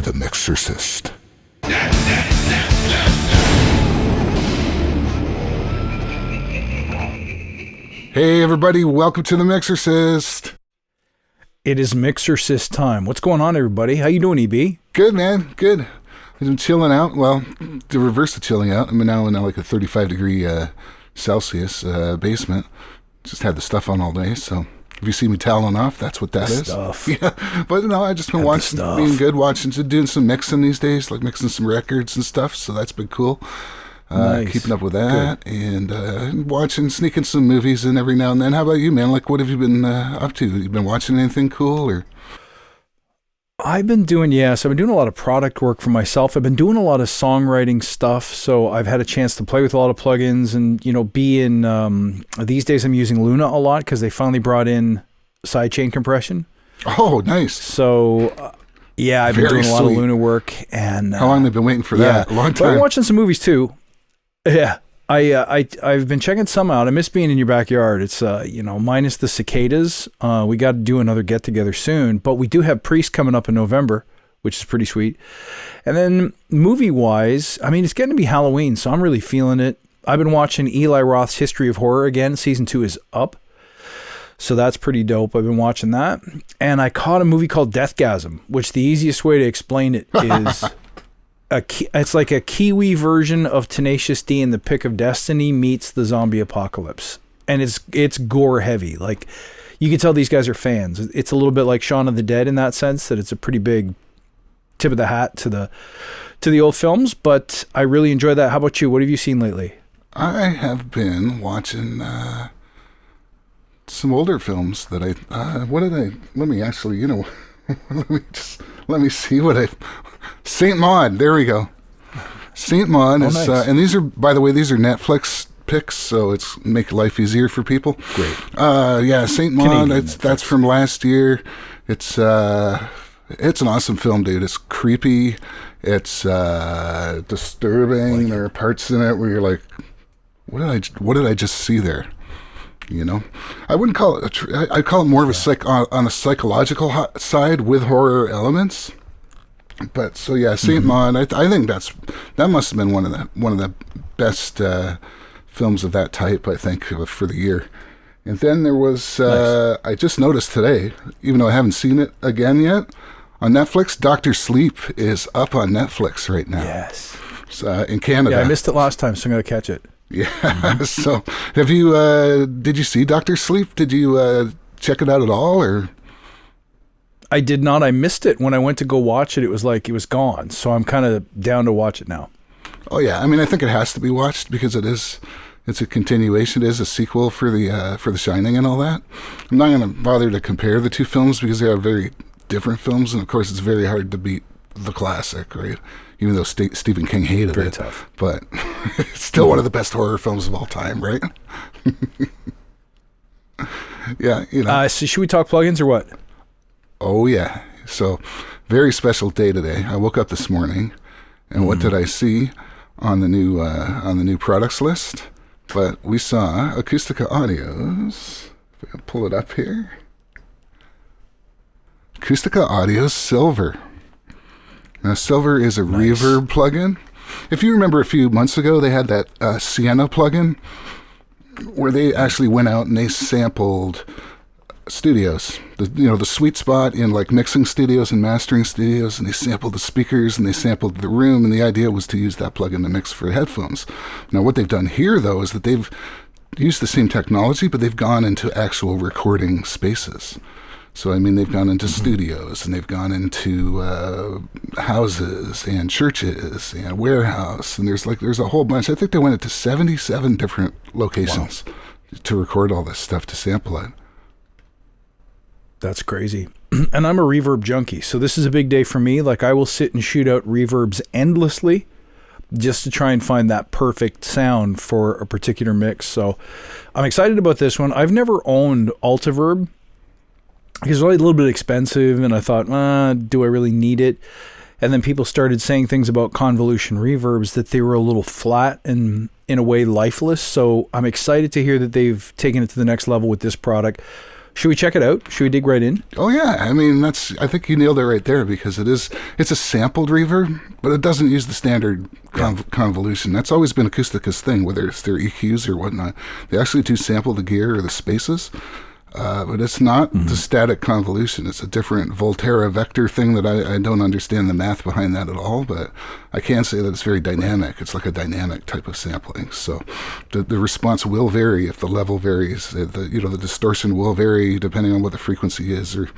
to the Mixorcist. Hey everybody, welcome to the Mixorcist. It is Mixorcist time. What's going on, everybody? How you doing, EB? Good, man. Good. I've been chilling out. Well, the reverse of chilling out. I'm now in like a 35 degree Celsius basement. Just had the stuff on all day, so if you see me toweling off, that's what that is. Stuff. Yeah, but no, I just been watching, being good, doing some mixing these days, like mixing some records and stuff. So that's been cool. Nice. Keeping up with that. Good. And sneaking some movies in every now and then. How about you, man? Like, what have you been up to? You been watching anything cool or? I've been doing a lot of product work for myself. I've been doing a lot of songwriting stuff, so I've had a chance to play with a lot of plugins and, be in, these days I'm using Luna a lot because they finally brought in sidechain compression. Oh, nice. So, I've been doing a lot of Luna work. And how long have they been waiting for that? A long time. But I'm watching some movies too. Yeah. I've been checking some out. I miss being in your backyard. It's, minus the cicadas. We got to do another get together soon, but we do have Priest coming up in November, which is pretty sweet. And then movie wise, it's getting to be Halloween, so I'm really feeling it. I've been watching Eli Roth's History of Horror again. Season 2 is up. So that's pretty dope. I've been watching that. And I caught a movie called Deathgasm, which the easiest way to explain it is it's like a Kiwi version of Tenacious D and the Pick of Destiny meets the zombie apocalypse. And it's gore heavy. Like, you can tell these guys are fans. It's a little bit like Shaun of the Dead in that sense, that it's a pretty big tip of the hat to the old films, but I really enjoy that. How about you? What have you seen lately? I have been watching some older films that let me see what Saint Maud, there we go. Saint Maud is, nice. And these are, by the way, these are Netflix picks, so it's make life easier for people. Great. Saint Maud, that's from last year. It's an awesome film, dude. It's creepy. It's disturbing. There are parts in it where you're like, what did I just see there? I wouldn't call it I'd call it more of on a psychological side with horror elements. But so Saint Maud, I think that must have been one of the best films of that type, I think, for the year. And then there was nice. I just noticed today, even though I haven't seen it again yet, on Netflix, Dr. Sleep is up on Netflix right now. Yes. In Canada. Yeah, I missed it last time, so I'm going to catch it. Yeah. So have you did you see Dr. Sleep? Did you check it out at all, or? I did not. I missed it when I went to go watch it. It was like it was gone. So I'm kind of down to watch it now. Oh yeah, I think it has to be watched because it's a continuation. It is a sequel for the Shining and all that. I'm not going to bother to compare the two films because they are very different films, and of course it's very hard to beat the classic, right? Even though Stephen King hated very it, tough. But it's still one of the best horror films of all time, right? Yeah, So should we talk plugins or what? Oh yeah. So very special day today. I woke up this morning, and what did I see on the new products list? But we saw Acustica Audios. If I can pull it up here. Acustica Audios Silver. Now, Silver is a nice. Reverb plugin. If you remember a few months ago, they had that Sienna plugin where they actually went out and they sampled studios, the sweet spot in like mixing studios and mastering studios, and they sampled the speakers and they sampled the room, and the idea was to use that plugin to mix for headphones. Now, what they've done here, though, is that they've used the same technology, but they've gone into actual recording spaces. So, they've gone into studios, and they've gone into houses and churches and warehouse, and there's a whole bunch. I think they went into 77 different locations to record all this stuff, to sample it. That's crazy. And I'm a reverb junkie, so this is a big day for me. Like, I will sit and shoot out reverbs endlessly just to try and find that perfect sound for a particular mix. So I'm excited about this one. I've never owned Altiverb because it's always a little bit expensive, and I thought, do I really need it? And then people started saying things about convolution reverbs, that they were a little flat and in a way lifeless. So I'm excited to hear that they've taken it to the next level with this product. Should we check it out? Should we dig right in? Oh yeah, I mean I think you nailed it right there, because it's a sampled reverb, but it doesn't use the standard convolution. That's always been Acoustica's thing, whether it's their EQs or whatnot. They actually do sample the gear or the spaces. But it's not the static convolution. It's a different Volterra vector thing that I don't understand the math behind that at all, but I can say that it's very dynamic. It's like a dynamic type of sampling. So the response will vary if the level varies. The distortion will vary depending on what the frequency is. Or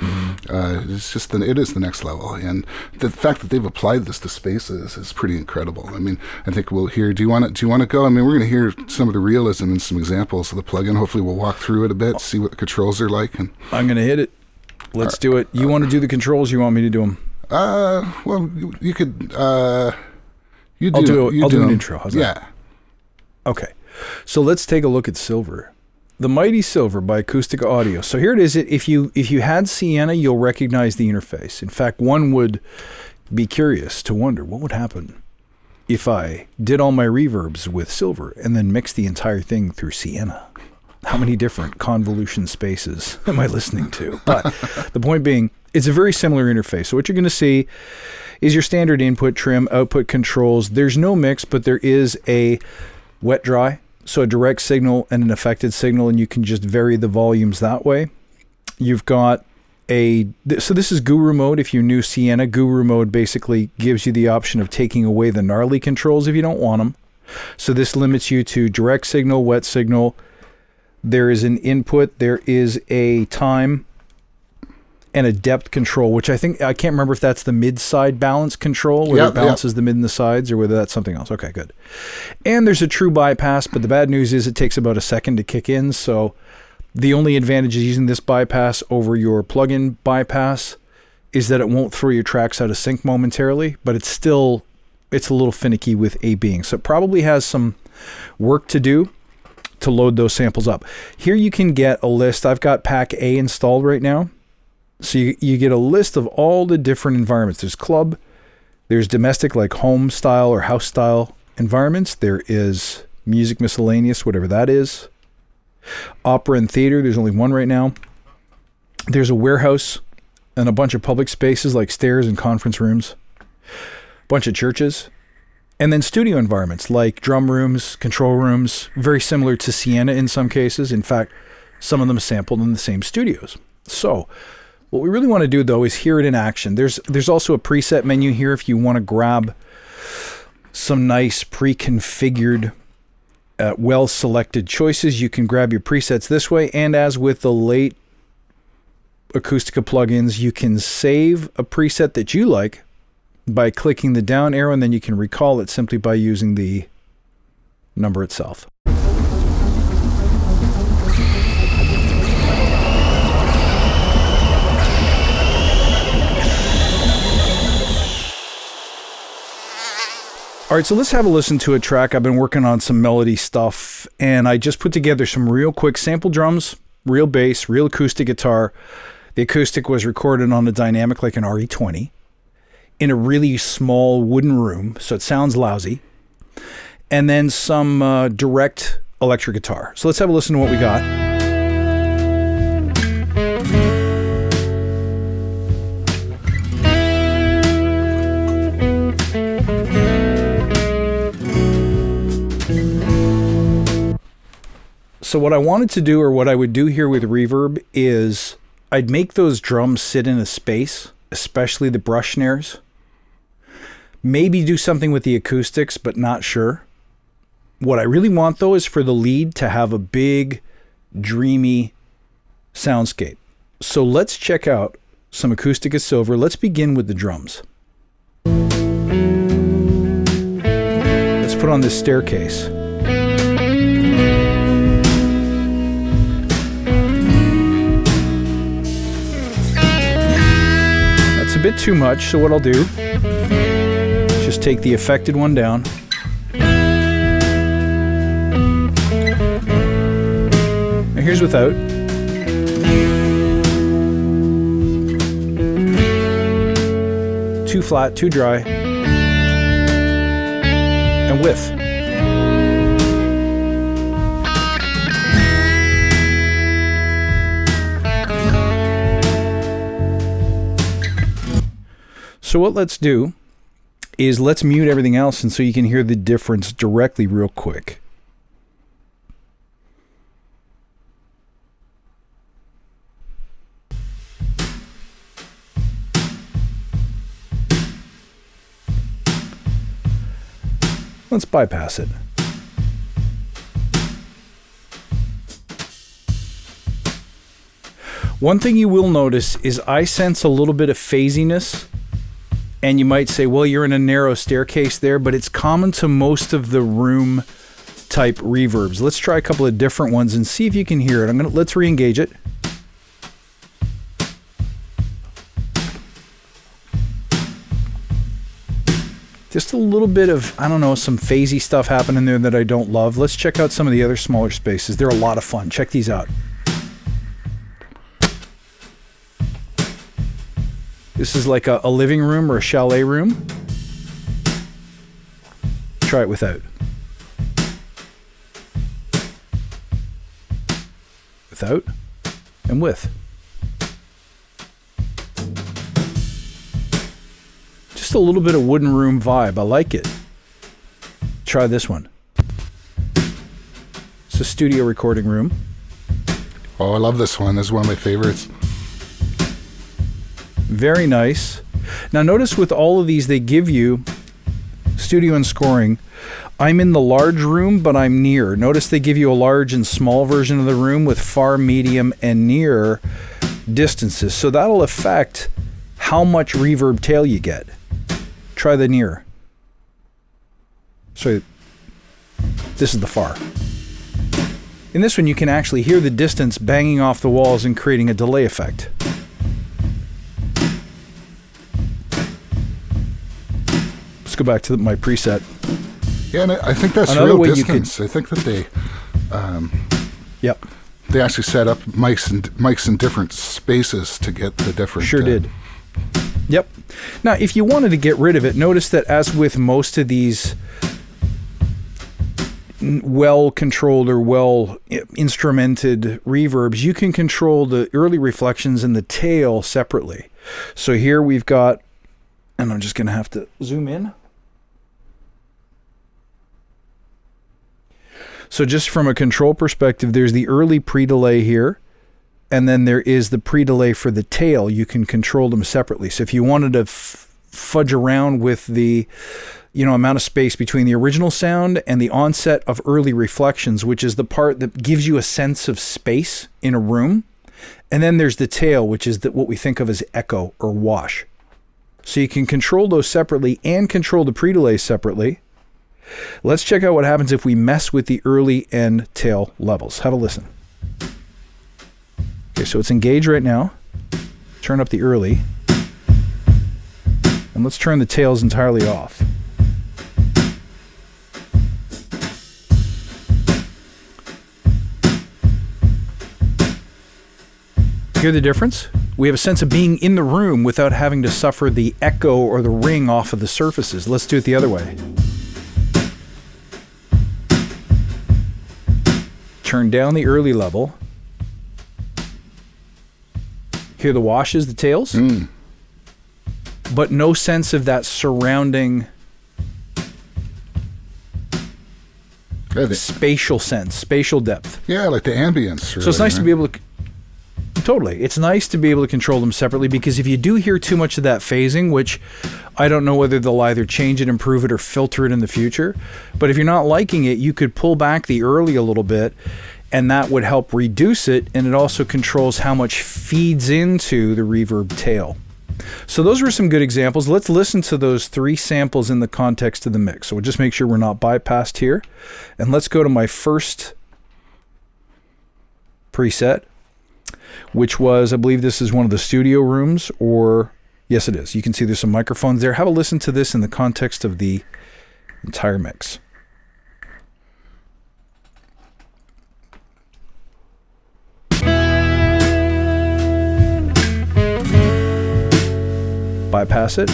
it's just it is the next level. And the fact that they've applied this to spaces is pretty incredible. I mean, I think we'll hear. Do you want to go? I mean, we're going to hear some of the realism and some examples of the plugin. Hopefully, we'll walk through it a bit, see what the controls are like. And I'm going to hit it. Let's do it. You want to do the controls? You want me to do them? Well, you could. I'll do an intro. How's that? Yeah. Okay. So let's take a look at Silver. The Mighty Silver by Acustica Audio. So here it is. If you had Sienna, you'll recognize the interface. In fact, one would be curious to wonder what would happen if I did all my reverbs with Silver and then mixed the entire thing through Sienna. How many different convolution spaces am I listening to? But the point being, it's a very similar interface. So what you're going to see is your standard input, trim, output controls. There's no mix, but there is a wet dry, so a direct signal and an affected signal, and you can just vary the volumes that way. You've got so this is Guru mode. If you knew Sienna, Guru mode basically gives you the option of taking away the gnarly controls if you don't want them. So this limits you to direct signal, wet signal. There is an input, there is a time, and a depth control, which I can't remember if that's the mid-side balance control, whether it balances the mid and the sides, or whether that's something else. Okay, good. And there's a true bypass, but the bad news is it takes about a second to kick in, so the only advantage of using this bypass over your plug-in bypass is that it won't throw your tracks out of sync momentarily, but it's a little finicky with A being. So it probably has some work to do to load those samples up. Here you can get a list. I've got Pack A installed right now. So you get a list of all the different environments. There's club, there's domestic, like home style or house style environments. There is music miscellaneous, whatever that is. Opera and theater, there's only one right now. There's a warehouse and a bunch of public spaces like stairs and conference rooms. Bunch of churches. And then studio environments like drum rooms, control rooms, very similar to Sienna in some cases. In fact, some of them sampled in the same studios. So what we really want to do, though, is hear it in action. There's also a preset menu here if you want to grab some nice pre-configured, well-selected choices. You can grab your presets this way. And as with the late Acoustica plugins, you can save a preset that you like by clicking the down arrow, and then you can recall it simply by using the number itself. All right, so let's have a listen to a track. I've been working on some melody stuff, and I just put together some real quick sample drums, real bass, real acoustic guitar. The acoustic was recorded on a dynamic like an RE20 in a really small wooden room, so it sounds lousy. And then some direct electric guitar. So let's have a listen to what we got. So what I wanted to do, or what I would do here with reverb, is I'd make those drums sit in a space, especially the brush snares. Maybe do something with the acoustics, but not sure. What I really want, though, is for the lead to have a big, dreamy soundscape. So let's check out some Acustica Silver. Let's begin with the drums. Let's put on this staircase. That's a bit too much, so what I'll do, just take the affected one down. Now here's without. Too flat, too dry. And with. So what let's do is let's mute everything else, and so you can hear the difference directly real quick. Let's bypass it. One thing you will notice is I sense a little bit of phasiness, and you might say, well, you're in a narrow staircase there, but it's common to most of the room type reverbs. Let's try a couple of different ones and see if you can hear it. Let's re-engage it. Just a little bit of, I don't know, some phasey stuff happening there that I don't love. Let's check out some of the other smaller spaces. They're a lot of fun. Check these out. This is like a living room or a chalet room. Try it without. Without and with. Just a little bit of wooden room vibe. I like it. Try this one. It's a studio recording room. Oh, I love this one. This is one of my favorites. Very nice. Now notice with all of these, they give you studio and scoring. I'm in the large room, but I'm near. Notice they give you a large and small version of the room with far, medium, and near distances. So that'll affect how much reverb tail you get. Try the near. So this is the far. In this one, you can actually hear the distance banging off the walls and creating a delay effect. Let's go back to my preset. Yeah, and I think that's Another real way you distance. I think that they Yep. they actually set up mics in different spaces to get the different. Sure did. Yep. Now, if you wanted to get rid of it, notice that as with most of these well-controlled or well-instrumented reverbs, you can control the early reflections and the tail separately. So here we've got, and I'm just going to have to zoom in. So just from a control perspective, there's the early pre-delay here, and then there is the pre-delay for the tail. You can control them separately. So if you wanted to fudge around with the amount of space between the original sound and the onset of early reflections, which is the part that gives you a sense of space in a room, and then there's the tail, which is what we think of as echo or wash. So you can control those separately and control the pre-delay separately. Let's check out what happens if we mess with the early and tail levels. Have a listen. Okay, so it's engaged right now. Turn up the early. And let's turn the tails entirely off. Hear the difference? We have a sense of being in the room without having to suffer the echo or the ring off of the surfaces. Let's do it the other way. Turn down the early level. Hear the washes, the tails, but no sense of that surrounding spatial sense, spatial depth. Yeah, like the ambience. So it's nice to be able to... Totally. It's nice to be able to control them separately, because if you do hear too much of that phasing, which I don't know whether they'll either change it, improve it, or filter it in the future, but if you're not liking it, you could pull back the early a little bit, and that would help reduce it, and it also controls how much feeds into the reverb tail. So those were some good examples. Let's listen to those 3 samples in the context of the mix. So we'll just make sure we're not bypassed here. And let's go to my first preset, which was, I believe this is one of the studio rooms, or yes, it is. You can see there's some microphones there. Have a listen to this in the context of the entire mix. Bypass it.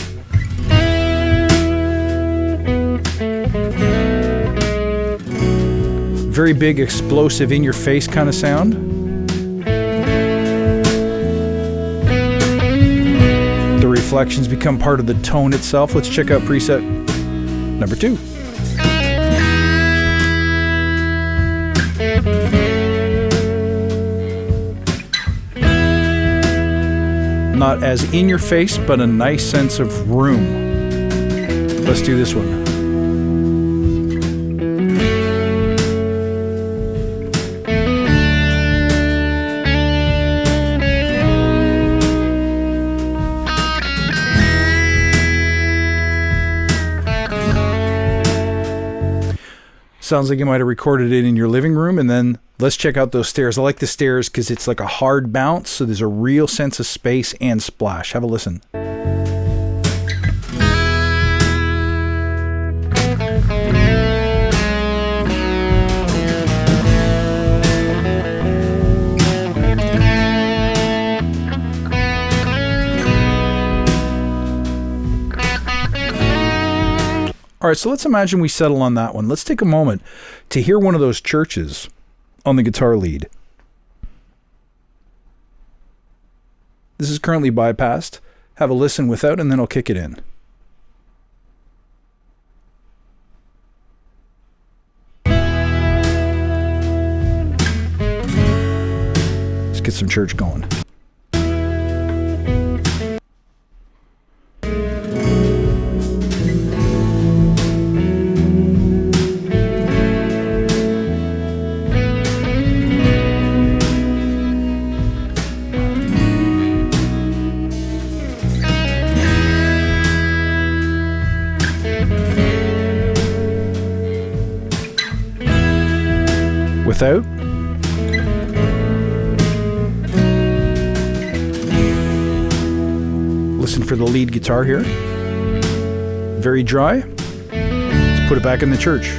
Very big, explosive, in-your-face kind of sound. The inflections become part of the tone itself. Let's check out preset number 2. Not as in your face, but a nice sense of room. Let's do this one. Sounds like you might have recorded it in your living room. And then let's check out those stairs. I like the stairs because it's like a hard bounce, so there's a real sense of space and splash. Have a listen. All right, so let's imagine we settle on that one. Let's take a moment to hear one of those churches on the guitar lead. This is currently bypassed. Have a listen without, and then I'll kick it in. Let's get some church going. Without. Listen for the lead guitar here. Very dry. Let's put it back in the church.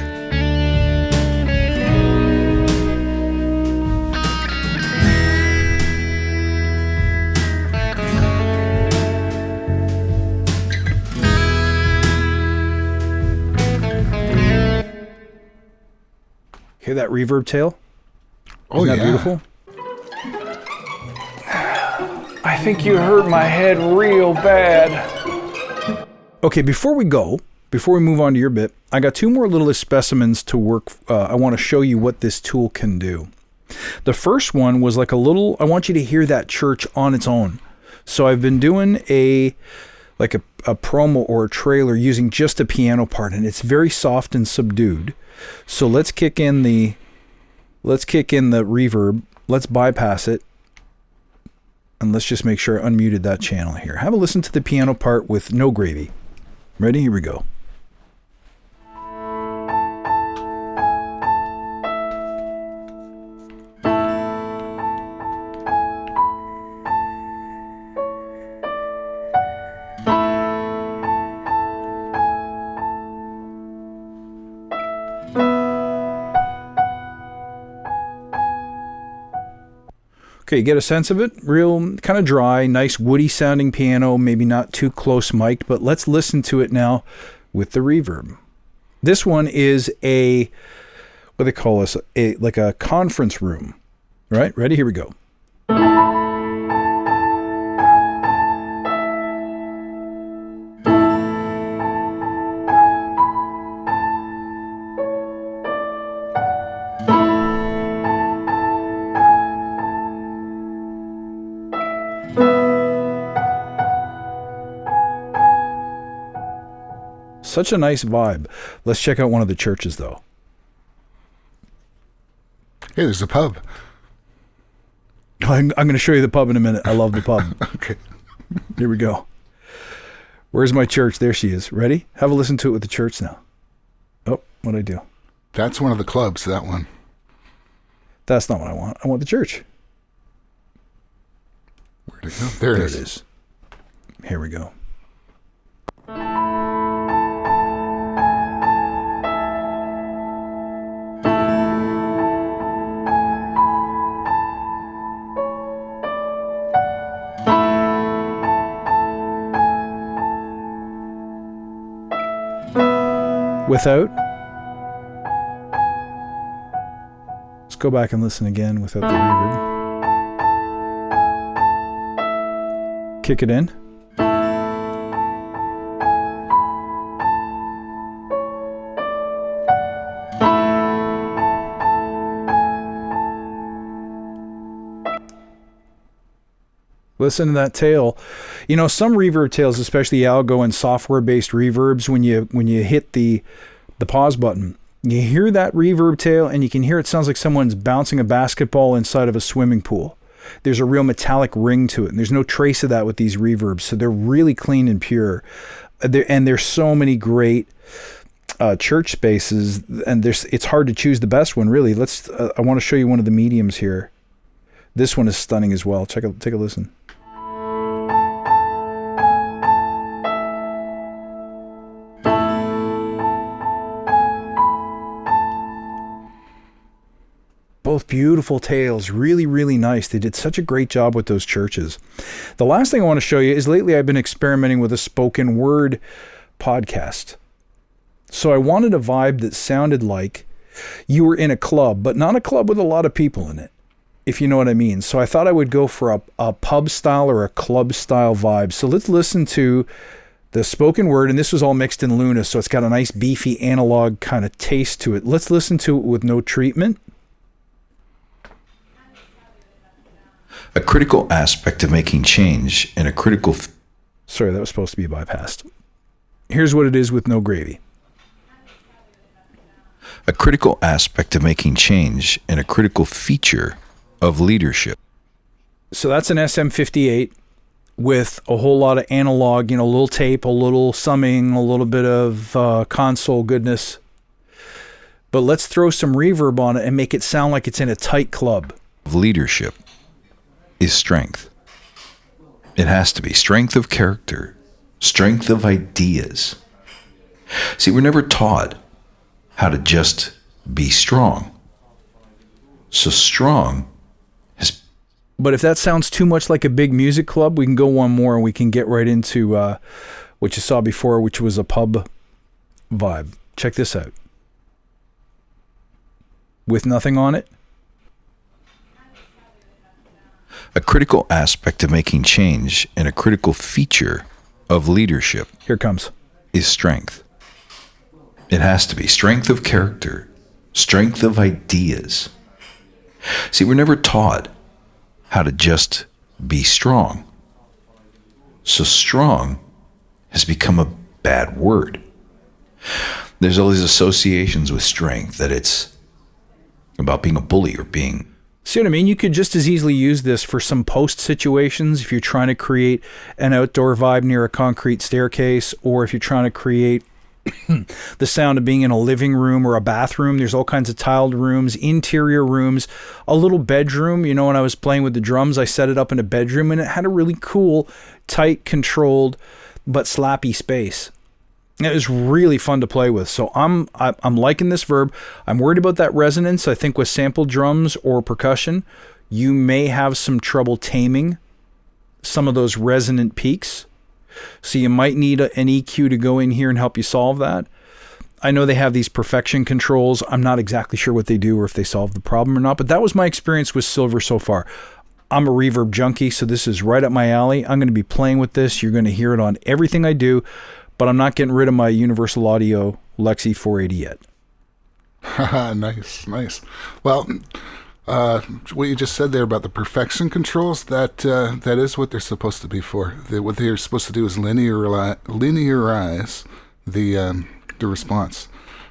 Hear that reverb tail? Oh, Isn't that beautiful? I think you hurt my head real bad. Okay, before we move on to your bit, I got 2 more little specimens to work. I want to show you what this tool can do. The first one was like I want you to hear that church on its own. So I've been doing a promo or a trailer using just a piano part, and it's very soft and subdued. So let's kick in the reverb. Let's bypass it. And let's just make sure I unmuted that channel here. Have a listen to the piano part with no gravy. Ready? Here we go. Okay, you get a sense of it? Real kind of dry, nice woody sounding piano, maybe not too close mic'd, but let's listen to it now with the reverb. This one is what they call us, like a conference room, right? Ready? Here we go. Such a nice vibe. Let's check out one of the churches, though. Hey, there's a pub. I'm going to show you the pub in a minute. I love the pub. Okay. Here we go. Where's my church? There she is. Ready? Have a listen to it with the church now. Oh, what'd I do? That's one of the clubs, that one. That's not what I want. I want the church. Where'd it go? There it is. Here we go. Without. Let's go back and listen again without the reverb. Kick it in. Listen to that tail. You know, some reverb tails, especially algo and software-based reverbs, when you hit the pause button, you hear that reverb tail and you can hear it sounds like someone's bouncing a basketball inside of a swimming pool. There's a real metallic ring to it, and there's no trace of that with these reverbs, so they're really clean and pure. And there's so many great church spaces, and it's hard to choose the best one, really. I want to show you one of the mediums here. This one is stunning as well. Take a listen. Both beautiful tails, really, really nice. They did such a great job with those churches. The last thing I want to show you is lately I've been experimenting with a spoken word podcast. So I wanted a vibe that sounded like you were in a club, but not a club with a lot of people in it, if you know what I mean. So I thought I would go for a pub style or a club style vibe. So let's listen to the spoken word, and this was all mixed in Luna, so it's got a nice beefy analog kind of taste to it. Let's listen to it with no treatment. A critical aspect of making change and a critical... Sorry, that was supposed to be bypassed. Here's what it is with no gravy. A critical aspect of making change and a critical feature of leadership. So that's an SM58 with a whole lot of analog, a little tape, a little summing, a little bit of console goodness. But let's throw some reverb on it and make it sound like it's in a tight club. Leadership is strength. It has to be strength of character, strength of ideas. See, we're never taught how to just be strong. So strong has... But if that sounds too much like a big music club, we can go one more and we can get right into what you saw before, which was a pub vibe. Check this out. With nothing on it. A critical aspect of making change and a critical feature of leadership. Here it comes. Is strength. It has to be strength of character, strength of ideas. See, we're never taught how to just be strong. So strong has become a bad word. There's all these associations with strength, that it's about being a bully or being... See what I mean? You could just as easily use this for some post situations if you're trying to create an outdoor vibe near a concrete staircase, or if you're trying to create the sound of being in a living room or a bathroom. There's all kinds of tiled rooms, interior rooms, a little bedroom. When I was playing with the drums, I set it up in a bedroom and it had a really cool, tight, controlled, but slappy space. It was really fun to play with. So I'm liking this verb. I'm worried about that resonance. I think with sampled drums or percussion, you may have some trouble taming some of those resonant peaks. So you might need an EQ to go in here and help you solve that. I know they have these perfection controls. I'm not exactly sure what they do or if they solve the problem or not, but that was my experience with Silver so far. I'm a reverb junkie, so this is right up my alley. I'm going to be playing with this. You're going to hear it on everything I do. But I'm not getting rid of my Universal Audio Lexi 480 yet. Nice. Well, what you just said there about the perfection controls, that is what they're supposed to be for. What they're supposed to do is linearize the response.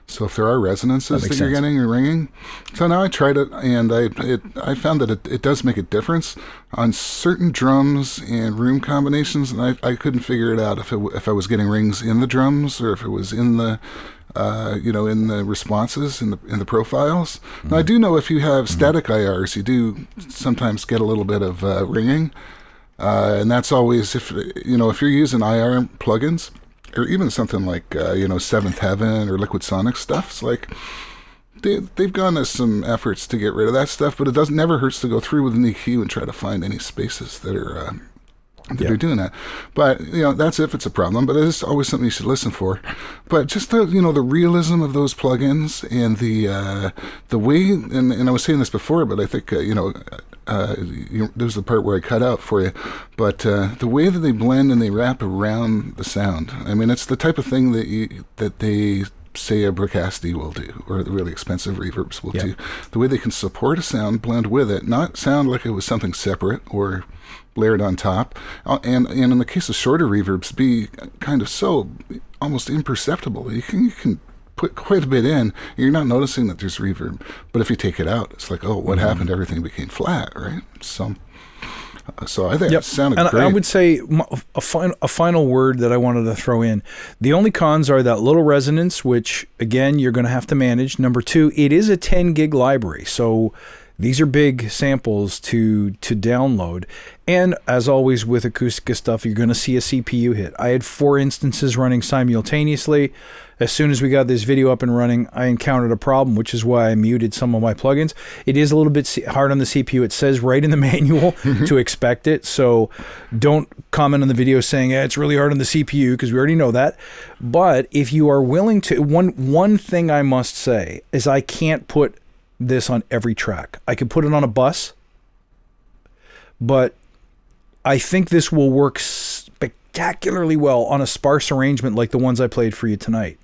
So if there are resonances that you're getting or ringing, so now I tried it and I found that it does make a difference on certain drums and room combinations, and I couldn't figure it out if I was getting rings in the drums or if it was in the in the responses in the profiles. Mm-hmm. Now I do know if you have static IRs, you do sometimes get a little bit of ringing, and that's always if you're using IR plugins. Or even something like, Seventh Heaven or Liquid Sonic stuff. It's like they've gone to some efforts to get rid of that stuff, but it never hurts to go through with an EQ and try to find any spaces that are doing that. But that's if it's a problem. But it is always something you should listen for. But just the the realism of those plugins and the way, and I was saying this before, but I think there's the part where I cut out for you, but the way that they blend and they wrap around the sound, I mean, it's the type of thing that they say a Bricasti will do, or the really expensive reverbs will do. The way they can support a sound, blend with it, not sound like it was something separate or layered on top, and in the case of shorter reverbs, be kind of so almost imperceptible. You can put quite a bit in, you're not noticing that there's reverb. But if you take it out, it's like, oh, what happened? Everything became flat, right? So I think it sounded great. I would say a final word that I wanted to throw in. The only cons are that little resonance, which, again, you're going to have to manage. Number 2, it is a 10 gig library. So these are big samples to download. And as always with Acoustica stuff, you're going to see a CPU hit. I had 4 instances running simultaneously. As soon as we got this video up and running, I encountered a problem, which is why I muted some of my plugins. It is a little bit hard on the CPU. It says right in the manual to expect it. So don't comment on the video saying, it's really hard on the CPU, because we already know that. But if you are willing to, one thing I must say is I can't put this on every track. I could put it on a bus, but I think this will work spectacularly well on a sparse arrangement like the ones I played for you tonight.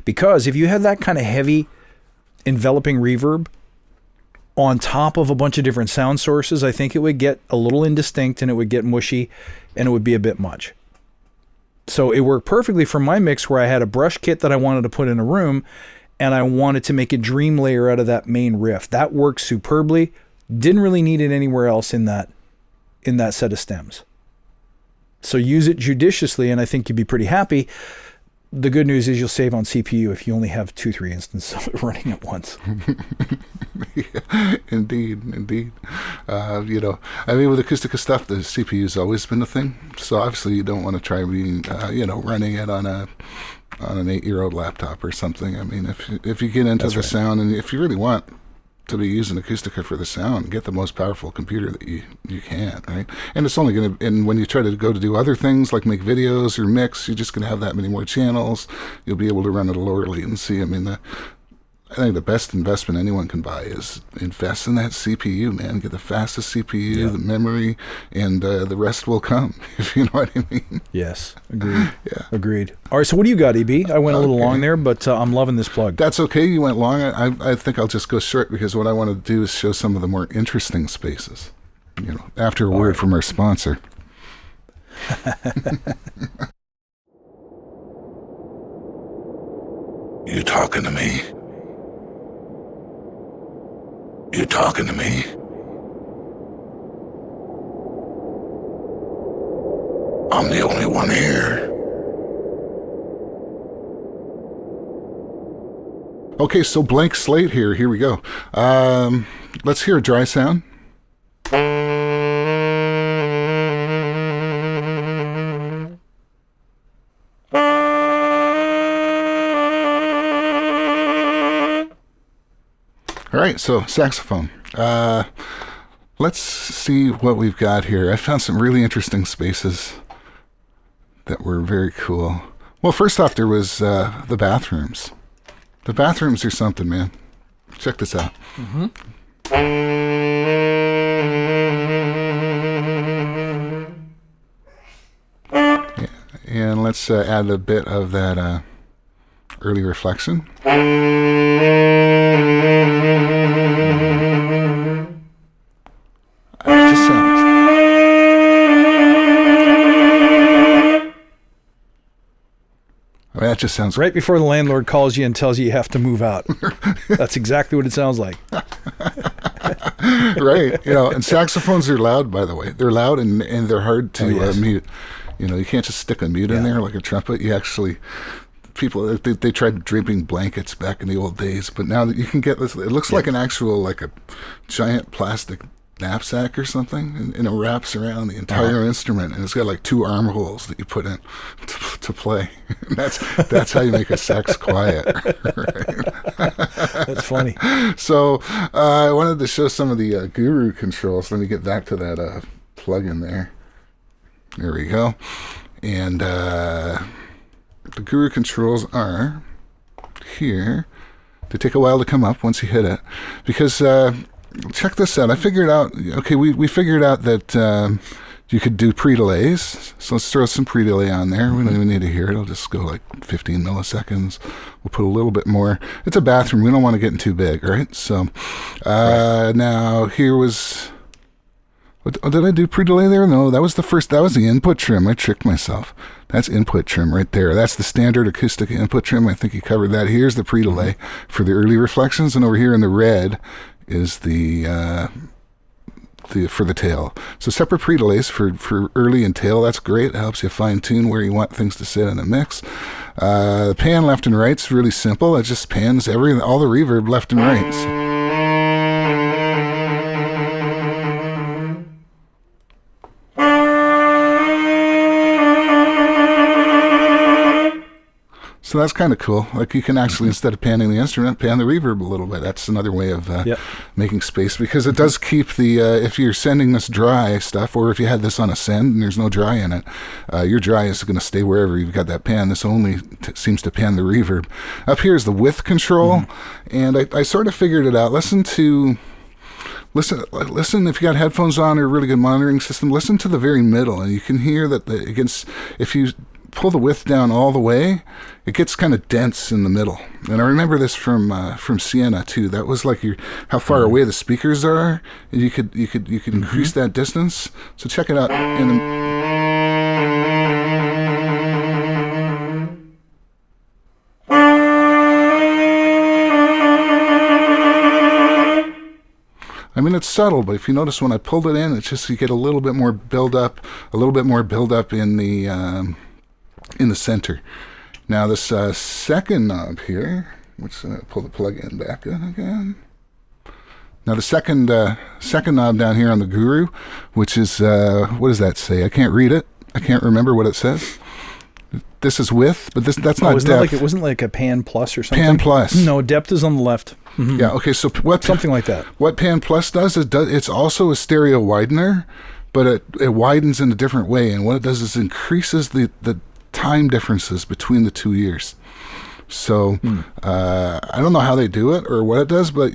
Because if you have that kind of heavy enveloping reverb on top of a bunch of different sound sources, I think it would get a little indistinct and it would get mushy and it would be a bit much. So it worked perfectly for my mix where I had a brush kit that I wanted to put in a room and I wanted to make a dream layer out of that main riff. That worked superbly. Didn't really need it anywhere else in that set of stems. So use it judiciously and I think you'd be pretty happy. The good news is you'll save on CPU if you only have 2-3 instances of it running at once. Yeah, indeed. I mean, with Acoustica stuff, the CPU's always been a thing. So obviously you don't want to try being, running it on an 8-year-old laptop or something. I mean, if you get into the sound and if you really want to be using Acoustica for the sound, get the most powerful computer that you can, right? And it's only going to, and when you try to go to do other things like make videos or mix, you're just going to have that many more channels. You'll be able to run at a lower latency. I mean, I think the best investment anyone can buy is invest in that CPU, man. Get the fastest CPU, the memory, and the rest will come, if you know what I mean. Yes, agreed. Agreed. All right, so what do you got, EB? I went a little long there, but I'm loving this plug. That's okay. You went long. I think I'll just go short because what I want to do is show some of the more interesting spaces, after a word from our sponsor. You talking to me? You talking to me? I'm the only one here. Okay, so blank slate here. Here we go. Let's hear a dry sound. All right, so saxophone. Let's see what we've got here. I found some really interesting spaces that were very cool. Well, first off, there was the bathrooms. The bathrooms are something, man. Check this out. Mm-hmm. Yeah, and let's add a bit of that early reflection. That just sounds right before the landlord calls you and tells you have to move out. That's exactly what it sounds like. Right. And saxophones are loud, by the way. They're loud and they're hard to mute. You can't just stick a mute in there like a trumpet. You actually, people, they tried draping blankets back in the old days, but now that you can get this, it looks like an actual, like a giant plastic knapsack or something, and it wraps around the entire instrument, and it's got like 2 armholes that you put in to play. And that's how you make a sax quiet. Right? That's funny. So I wanted to show some of the Guru controls. Let me get back to that plug-in there. There we go. And the Guru controls are here. They take a while to come up once you hit it, because check this out. I figured out, we figured out that you could do pre-delays. So let's throw some pre-delay on there. We don't even need to hear it. It'll just go like 15 milliseconds. We'll put a little bit more. It's a bathroom. We don't want to get too big, right? So now here was Did I do pre-delay there? No, that was the input trim. I tricked myself. That's input trim right there. That's the standard Acustica input trim. I think you covered that. Here's the pre-delay for the early reflections, and over here in the red is the for the tail. So separate pre-delays for early and tail. That's great. It helps you fine-tune where you want things to sit in a mix. The pan left and right's really simple. It just pans all the reverb left and right. So that's kind of cool. Like you can actually, instead of panning the instrument, pan the reverb a little bit. That's another way of making space, because it does keep the, if you're sending this dry stuff, or if you had this on a send and there's no dry in it, your dry is going to stay wherever you've got that pan. This only seems to pan the reverb. Up here is the width control, and I sort of figured it out. Listen if you got headphones on or a really good monitoring system, listen to the very middle, and you can hear that if you pull the width down all the way, it gets kind of dense in the middle. And I remember this from Sienna too. That was like how far away the speakers are, and you could increase that distance. So check it out. I mean, it's subtle, but if you notice when I pulled it in, it's just you get a little bit more build up in the center. Now this second knob here, let's pull the plug-in back in again. Now the second knob down here on the Guru, which is, what does that say? I can't read it. I can't remember what it says. This is width, but that's not depth. It wasn't like a pan plus or something? Pan plus. No, depth is on the left. Mm-hmm. Yeah, okay, so something like that. What pan plus does is it's also a stereo widener, but it widens in a different way, and what it does is increases the time differences between the two ears. So I don't know how they do it or what it does, but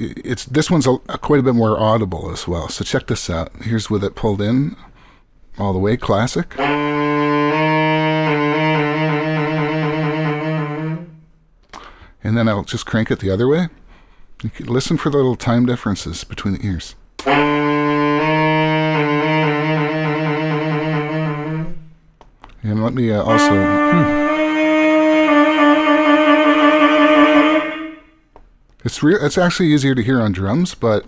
this one's quite a bit more audible as well. So check this out. Here's with it pulled in all the way, classic. And then I'll just crank it the other way. You can listen for the little time differences between the ears. And let me also... It's actually easier to hear on drums, but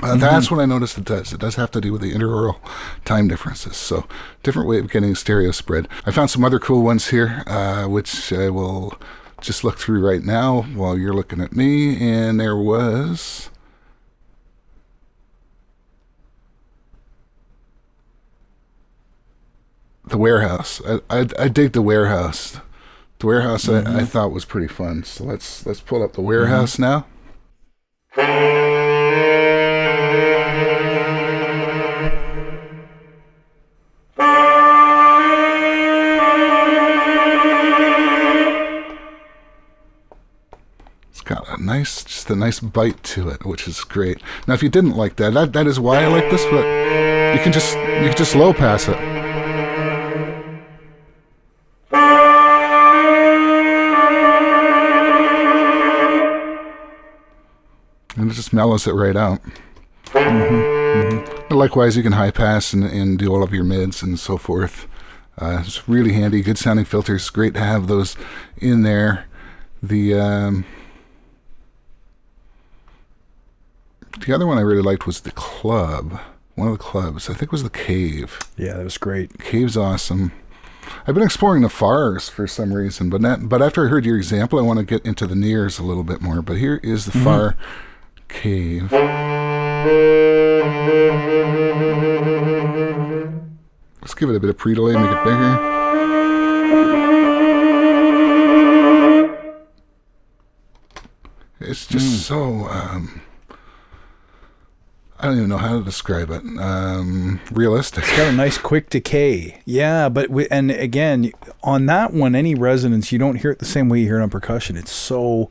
that's what I noticed it does. It does have to do with the interaural time differences. So different way of getting stereo spread. I found some other cool ones here, which I will just look through right now while you're looking at me. And there was... The Warehouse. I dig the Warehouse. The Warehouse I thought was pretty fun. So let's pull up the Warehouse now. It's got a nice bite to it, which is great. Now, if you didn't like that is why I like this, but you can just low pass it. And it just mellows it right out. Likewise, you can high pass and do all of your mids and so forth. It's really handy. Good sounding filters. Great to have those in there. The other one I really liked was the Club. One of the clubs. I think it was the Cave. Yeah, that was great. Cave's awesome. I've been exploring the Fars for some reason, but after I heard your example, I want to get into the Nears a little bit more. But here is the Far Cave. Let's give it a bit of pre-delay, make it bigger. It's just so... I don't even know how to describe it. Realistic. It's got a nice quick decay. Yeah, but and again, on that one, any resonance, you don't hear it the same way you hear it on percussion. It's so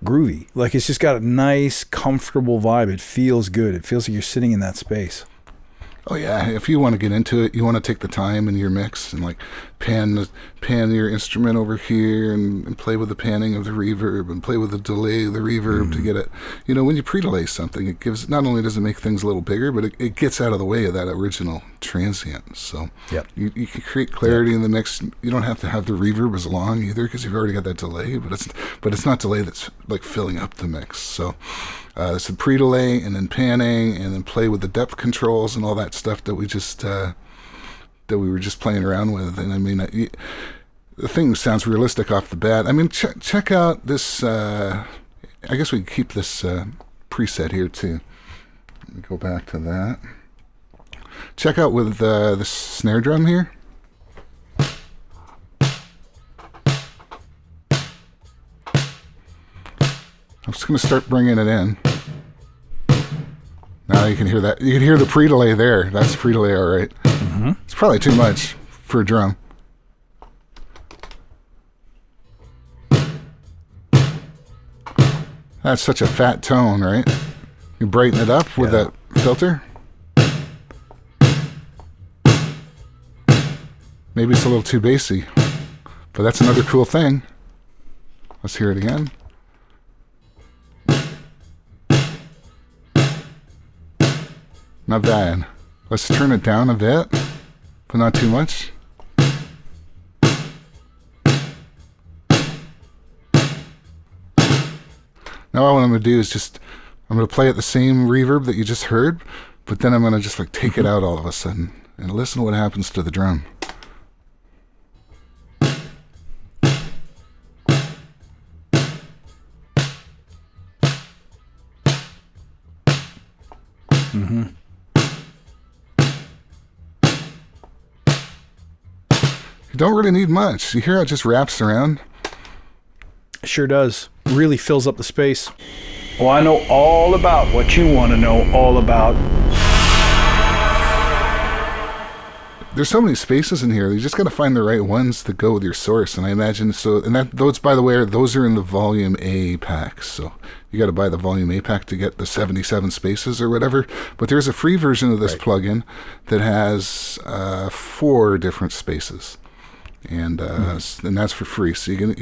groovy. Like, it's just got a nice, comfortable vibe. It feels good. It feels like you're sitting in that space. Oh yeah, if you want to get into it, you want to take the time in your mix and like pan your instrument over here and play with the panning of the reverb and play with the delay of the reverb to get it. You know, when you pre-delay something, it gives, not only does it make things a little bigger, but it gets out of the way of that original transient. So you can create clarity in the mix. You don't have to have the reverb as long either because you've already got that delay, but it's not delay that's like filling up the mix. So it's a pre-delay and then panning and then play with the depth controls and all that stuff that we were just playing around with. And I mean, the thing sounds realistic off the bat. I mean, check out this. I guess we can keep this preset here too. Let me go back to that. Check out with the snare drum here. I'm just going to start bringing it in. Now you can hear that. You can hear the pre-delay there. That's pre-delay, all right. Mm-hmm. It's probably too much for a drum. That's such a fat tone, right? You brighten it up with that filter. Maybe it's a little too bassy, but that's another cool thing. Let's hear it again. Not bad. Let's turn it down a bit, but not too much. Now what I'm going to do is I'm going to play at the same reverb that you just heard, but then I'm going to just like take it out all of a sudden and listen to what happens to the drum. Mm-hmm. You don't really need much. You hear how it just wraps around? It sure does. Really fills up the space. Well, I know all about what you want to know all about. There's so many spaces in here. You just got to find the right ones to go with your source. And I imagine those, by the way, those are in the Volume A packs. So you got to buy the Volume A pack to get the 77 spaces or whatever. But there's a free version of this plugin that has 4 different spaces. And that's for free. So you get,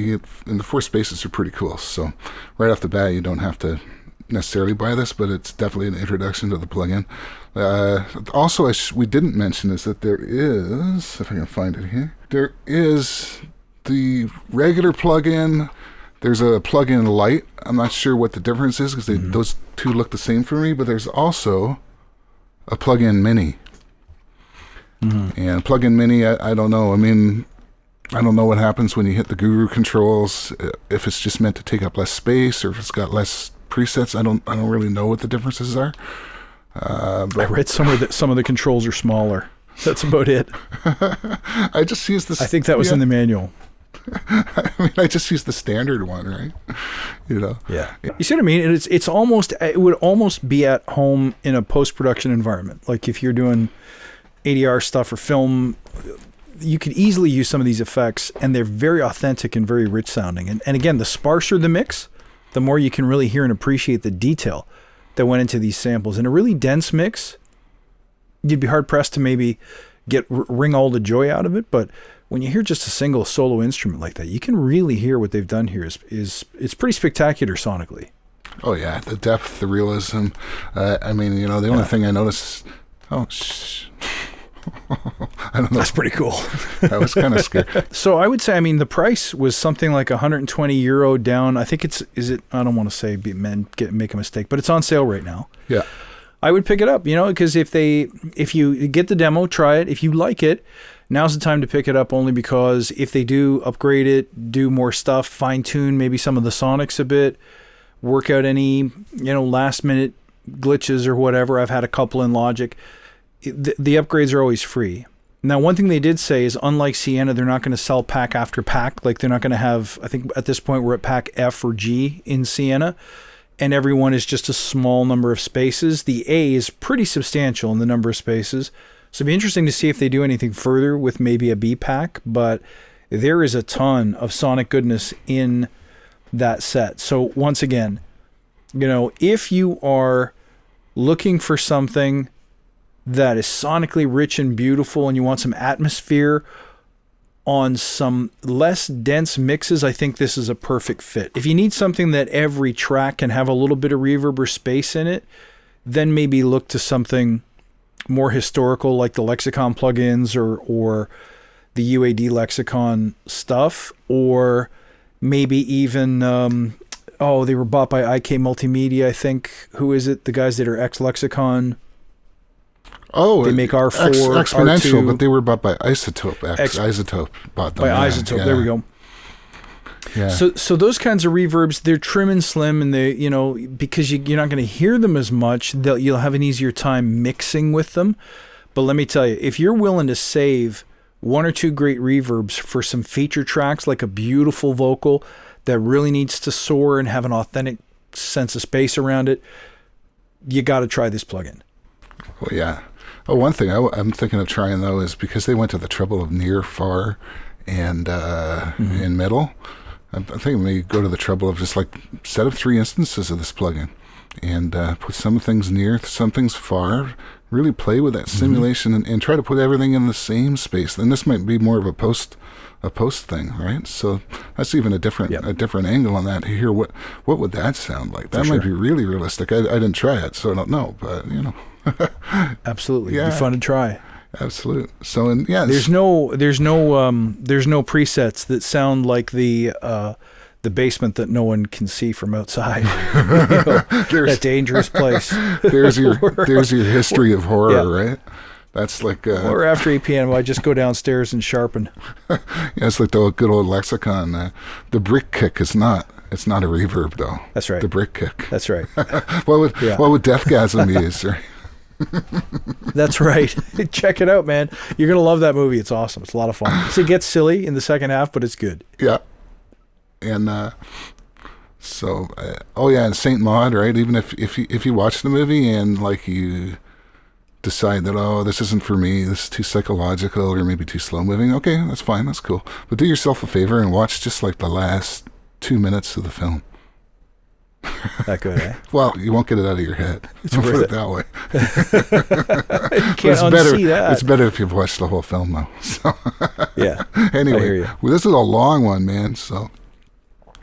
and the 4 spaces are pretty cool. So right off the bat, you don't have to necessarily buy this, but it's definitely an introduction to the plugin. Also, we didn't mention is that there is, if I can find it here, there is the regular plugin. There's a plugin light. I'm not sure what the difference is because those two look the same for me, but there's also a plugin mini. Mm-hmm. And plugin mini, I don't know. I mean, I don't know what happens when you hit the guru controls, if it's just meant to take up less space or if it's got less presets. I don't really know what the differences are. But I read somewhere that some of the controls are smaller. That's about it. I just used this. I think that was in the manual. I mean, I just used the standard one, right? You know. Yeah. You see what I mean? It's almost, it would almost be at home in a post-production environment. Like if you're doing ADR stuff or film, you could easily use some of these effects, and they're very authentic and very rich sounding. And again, the sparser the mix, the more you can really hear and appreciate the detail that went into these samples. In a really dense mix, you'd be hard pressed to maybe wring all the joy out of it. But when you hear just a single solo instrument like that, you can really hear what they've done here. It's pretty spectacular sonically. Oh yeah, the depth, the realism. I mean, you know, the only thing I noticed. Oh, I don't know. That's pretty cool. I was kind of scared. So I would say, I mean, the price was something like €120 down. I think I don't want to say make a mistake, but it's on sale right now. Yeah. I would pick it up, you know, because if you get the demo, try it. If you like it, now's the time to pick it up, only because if they do upgrade it, do more stuff, fine tune maybe some of the sonics a bit, work out any, you know, last minute glitches or whatever. I've had a couple in Logic. The upgrades are always free. Now, one thing they did say is, unlike Sienna, they're not going to sell pack after pack. Like, they're not going to have, I think at this point we're at pack F or G in Sienna, and everyone is just a small number of spaces. The A is pretty substantial in the number of spaces. So it'd be interesting to see if they do anything further with maybe a B pack, but there is a ton of sonic goodness in that set. So once again, you know, if you are looking for something that is sonically rich and beautiful, and you want some atmosphere on some less dense mixes, I think this is a perfect fit. If you need something that every track can have a little bit of reverb or space in it, then maybe look to something more historical like the Lexicon plugins or the UAD Lexicon stuff, or maybe even they were bought by IK Multimedia, I think. Who is it? The guys that are ex-Lexicon. Oh, they make R4, Exponential, R2. But they were bought by Isotope. Isotope bought them. By Isotope, yeah. there we go. Yeah. So those kinds of reverbs, they're trim and slim, and they, because you're not going to hear them as much, you'll have an easier time mixing with them. But let me tell you, if you're willing to save one or two great reverbs for some feature tracks, like a beautiful vocal that really needs to soar and have an authentic sense of space around it, you got to try this plugin. Well, yeah. Oh, one thing I'm thinking of trying, though, is because they went to the trouble of near, far, and in middle, I think maybe go to the trouble of just like set up 3 instances of this plugin and put some things near, some things far, really play with that simulation and try to put everything in the same space. Then this might be more of a post thing, right? So that's even a different angle on that. Hear what would that sound like? That might be really realistic. I didn't try it, so I don't know, but Absolutely. Yeah. It'd be fun to try. Absolute. So, and yeah, there's no presets that sound like the basement that no one can see from outside. That dangerous place. There's your history of horror, right? That's like or after 8 p.m. I just go downstairs and sharpen. It's like the good old Lexicon. The brick kick is not. It's not a reverb, though. That's right. The brick kick. That's right. What would Deathgasm use? Right? That's right. Check it out, man. You're gonna love that movie. It's awesome. It's a lot of fun. It gets silly in the second half, but it's good. Yeah. And and Saint Maud, right? Even if you watch the movie and like you decide that this isn't for me, this is too psychological or maybe too slow moving, okay, that's fine, that's cool. But do yourself a favor and watch just like the last 2 minutes of the film. That good, eh? Well, you won't get it out of your head. It's Don't worth put it that way. You can't unsee that. It's better if you've watched the whole film, though. So yeah. Anyway, I hear you. Well, this is a long one, man. So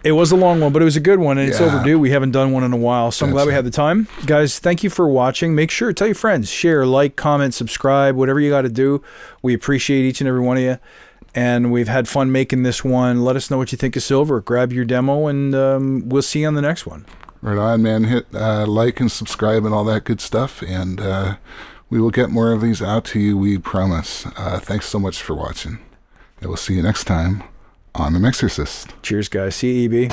it was a long one, but it was a good one, and it's overdue. We haven't done one in a while, so I'm glad we had the time. Guys, thank you for watching. Make sure to tell your friends, share, like, comment, subscribe, whatever you got to do. We appreciate each and every one of you. And we've had fun making this one. Let us know what you think of Silver. Grab your demo, and we'll see you on the next one. Right on, man. Hit like and subscribe and all that good stuff. And we will get more of these out to you, we promise. Thanks so much for watching. And we'll see you next time on The Mixorcist. Cheers, guys. See you, EB.